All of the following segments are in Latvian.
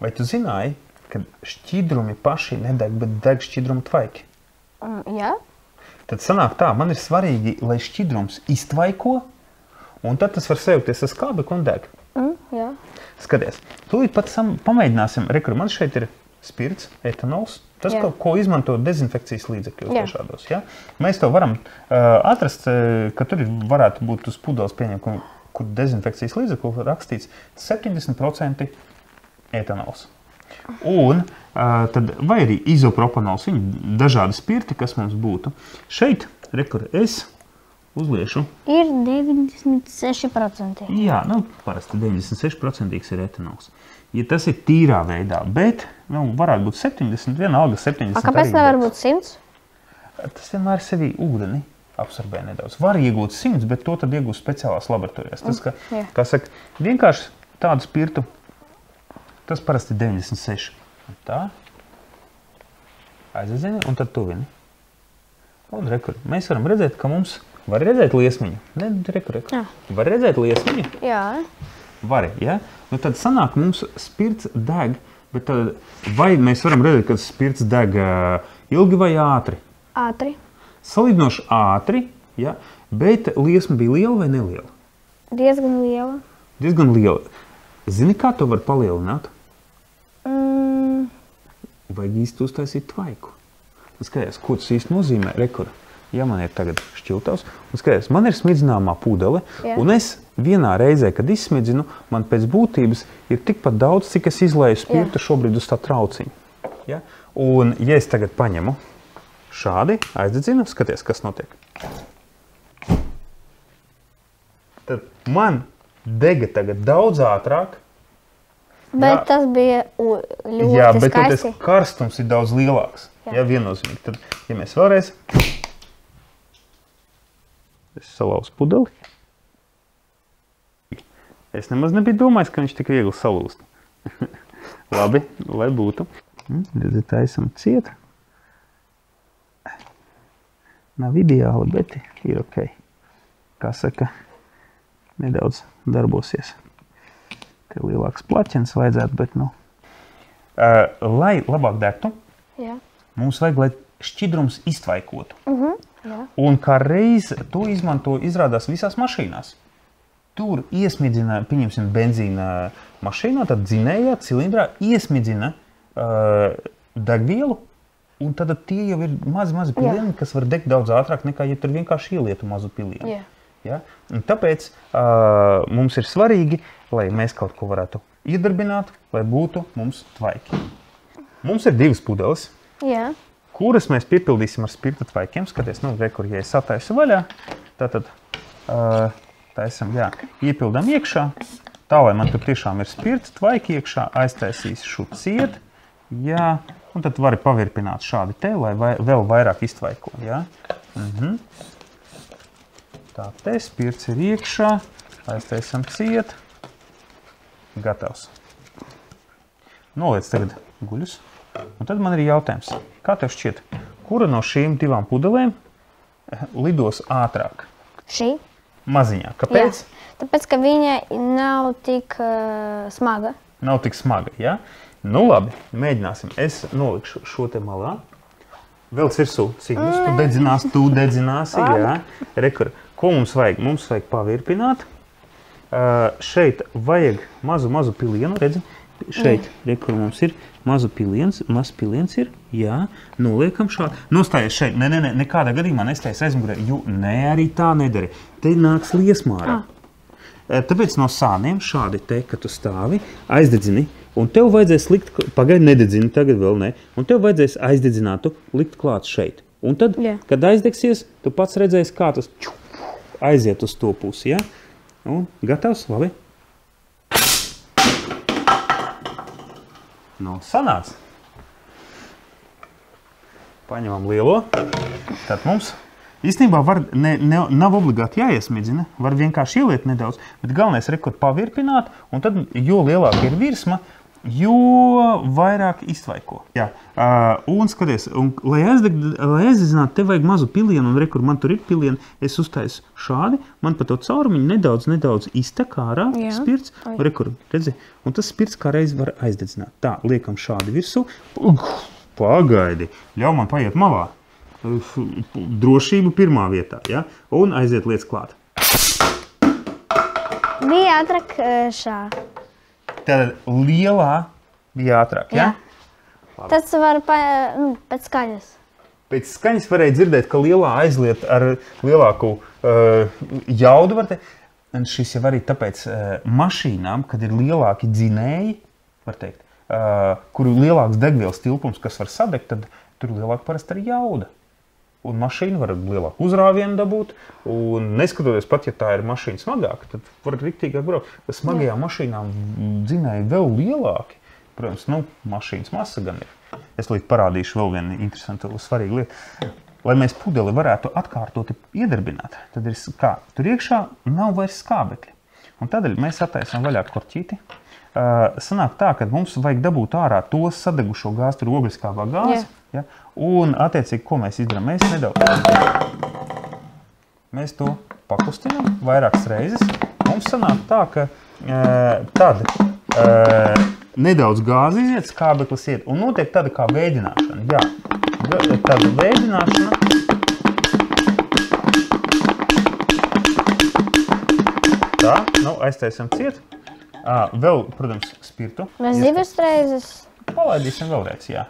Vai tu zināji, ka šķidrumi paši nedeg, bet deg šķidrumu tvaiki? Jā. Tad sanāk tā, man ir svarīgi, lai šķidrums iztvaiko, un tad tas var sajūgties ar skābekli un deg. Jā. Skaties, tūlīt pat pamēģināsim, rekur, man šeit ir spirts, etanols, tas, ko izmanto dezinfekcijas līdzekļos dažādos. Ja? Mēs to varam atrast, ka tur varētu būt uz pudeles pieņem, kur dezinfekcijas līdzekļu rakstīts 70% etanols. Un tad, vai arī izopropanols, viņi dažādi spirti, kas mums būtu. Šeit, rekur, es uzliešu. Ir 96%. Jā, parasti 96% ir etanols. Ja tas ir tīrā veidā, bet varētu būt 70, vienalga 70. Kāpēc nevar būt 100? Tas vienmēr sevī ūdeni absorbē nedaudz. Var iegūt 100, bet to tad iegūst speciālās laboratorijās. Tas, kā saka, vienkārši tādu spirtu, tas parasti 96. Tā. Aizadzini un tad tuvini. Un rekur, mēs varam redzēt, ka mums var redzēt liesmiņu. Ne, rekur. Var redzēt liesmiņu? Jā. Vari, ja? Tad sanāk mums spirts deg, bet tad, vai mēs varam redzēt, ka spirts deg ilgi vai ātri? Ātri. Salīdzinoši ātri, ja? Bet liesma bija liela vai neliela? Diezgan liela. Diezgan liela. Zini, kā to var palielināt? Vajag īsti uztaisīt tvaiku. Skaties, ko tas īsti nozīmē? Rekur, ja man ir tagad šķiltavs, un skaties, man ir smidzināmā pudele, un es vienā reizē, kad izsmidzinu, man pēc būtības ir tikpat daudz, cik es izlēju spirtu šobrīd uz tā trauciņu. Ja? Un, ja es tagad paņemu šādi, aizdedzinu, skaties, kas notiek. Tad man dega tagad daudz ātrāk. Bet tas bija ļoti skaisti. Jā, bet tas karstums ir daudz lielāks. Jā, viennozīmīgi. Tad, ja mēs vēlreiz... Es salauzu pudeli. Es nemaz nebiju domājis, ka viņš tik viegli salūst. Labi, lai būtu. Redziet, taisam ciet. Nav ideāli, bet ir ok. Kā saka, nedaudz darbosies. Te lielāks plaķens vajadzētu, bet lai labāk degtu, mums vajag, lai šķidrums iztvaikotu. Un kā reiz to izmanto, izrādās visās mašīnās. Tur iesmidzina, pieņemsim, benzīna mašīnā, tad dzinējā, cilindrā iesmidzina degvielu, un tad tie jau ir mazi pilieni, kas var degt daudz ātrāk nekā, ja tur vienkārši ielietu mazu pilienu. Ja? Un tāpēc mums ir svarīgi, lai mēs kaut ko varētu iedarbināt, lai būtu mums tvaiki. Mums ir divas pudeles, kuras mēs piepildīsim ar spirta tvaikiem. Skaties, rekur, ja es sataisu vaļā, tātad taisam, iepildām iekšā, tā, lai man tur tiešām ir spirta tvaiki iekšā, aiztaisīšu ciet, un tad vari pavirpināt šādi te, lai vēl vairāk iztvaiko, Tā te spirts ir iekšā, aiztaisam ciet, gatavs. Noliec tagad guļus. Un tad man ir jautājums, kā tev šķiet, kura no šīm divām pudelēm lidos ātrāk? Šī? Maziņā. Kāpēc? Tāpēc, ka viņa nav tik smaga. Nav tik smaga, ja? Nu labi, mēģināsim. Es nolikšu šo te malā. Vēl virsū, cignus, tu dedzināsi, jā. Rekur. Ko mums vajag? Mums vajag pavirpināt. Šeit vajag mazu pilienu, redzi? Šeit, kur mums ir mazu piliens, mazs piliens ir, noliekam šādi. Nostājies šeit, nekādā gadījumā nestājies aizmugurē, jo arī tā nedari. Te nāks liesmārā. Tāpēc no sāniem šādi te, kad tu stāvi, aizdedzini, un tev vajadzēs likt, pagaidi nededzini, tagad vēl ne, un tev vajadzēs aizdedzināt, tu likt klāt šeit. Un tad, kad aizdegsies, tu pats redzēsi, kā tas aiziet uz to pusi, Un gatavs, labi. Sanāc. Paņemam lielo. Tad mums īstenībā nav obligāti jāiesmidzina. Var vienkārši ieliet nedaudz, bet galvenais rekord pavirpināt, un tad, jo lielāka ir virsma, jo vairāk iztvaiko. Jā, un skaties, lai aizdedzinātu, te vajag mazu pilienu, un kur man tur ir pilieni, es uztaisu šādi, man pa to caurumiņu nedaudz iztek ārā spirts, kur, redzi, un tas spirts kā reiz var aizdedzināt. Tā, liekam šādi virsū, pagaidi, ļauj man paiet malā. Drošību pirmā vietā, ja? Un aiziet lietas klāt. Bija ātrāk šā. Tad lielā bija ātrāk, ja? Tas var pēc skaņas. Pēc skaņas varēja dzirdēt, ka lielā aizliet ar lielāku jaudu, var te. Un šis jau arī tāpēc mašīnām, kad ir lielāki dzinēji, var teikt, kuru lielāks degvielas tilpums, kas var sadegt, tad tur lielāk parasti arī jauda. Un mašīna var lielāku uzrāvienu dabūt, un neskatoties pat, ja tā ir mašīna smagāka, tad var riktīgāk braukt. Smagajām mašīnām dzinēji vēl lielāki. Protams, mašīnas masa gan ir. Es līdz parādīšu vēl vienu interesantu, svarīgu lietu. Lai mēs pudeli varētu atkārtoti iedarbināt, tad ir kā? Tur iekšā nav vairs skābekļi. Un tādēļ mēs attaisam vaļā korķīti. Sanāk tā, ka mums vajag dabūt ārā to sadegušo gāzi, tur ogliskābā gāzi. Ja? Un, attiecīgi, ko mēs izdarām? Mēs to pakustinām vairākas reizes. Mums sanāk tā, ka tad nedaudz gāzi iziet, skābeklis iet, un notiek tāda kā vēdināšana. Jā, tāda vēdināšana. Tā, aiztaisam ciet. Vēl, protams, spirtu. Mēs divas reizes. Palaidīsim vēlreiz, jā.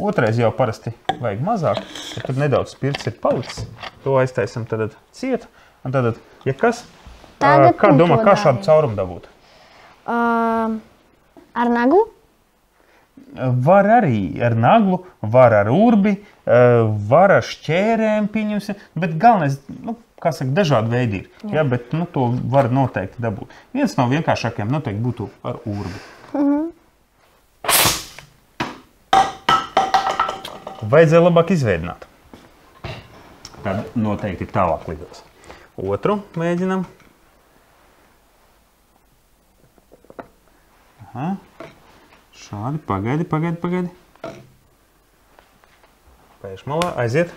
Otrais jau parasti vajag mazāk, ja tur nedaudz spirts ir palicis. To aiztaisam tad ciet. Un tad, ja kas, kā domā, kā šādu caurumu dabūt? Ar naglu? Var arī ar naglu, var ar urbi, var ar šķērēm, pieņemsim, bet galvenais, kā saka, dažādi veidi ir. Ja, bet to var noteikti dabūt. Viens no vienkāršākajiem noteikti būtu ar urbi. Vajadzēja labāk izveidināt. Tad noteikti tālāk lidos. Otru mēģinam. Aha. Šādi, pagaidi. Paieš malā, aiziet.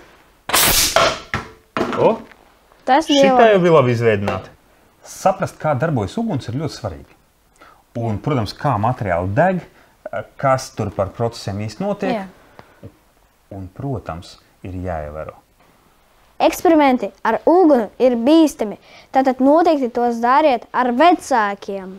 Šitā jau bija labi izveidināti. Saprast, kā darbojas uguns, ir ļoti svarīgi. Un, protams, kā materiāli deg, kas tur par procesiem īsti notiek. Un, protams, ir jāievēro. Eksperimenti ar uguni ir bīstami, tātad noteikti tos dariet ar vecākiem.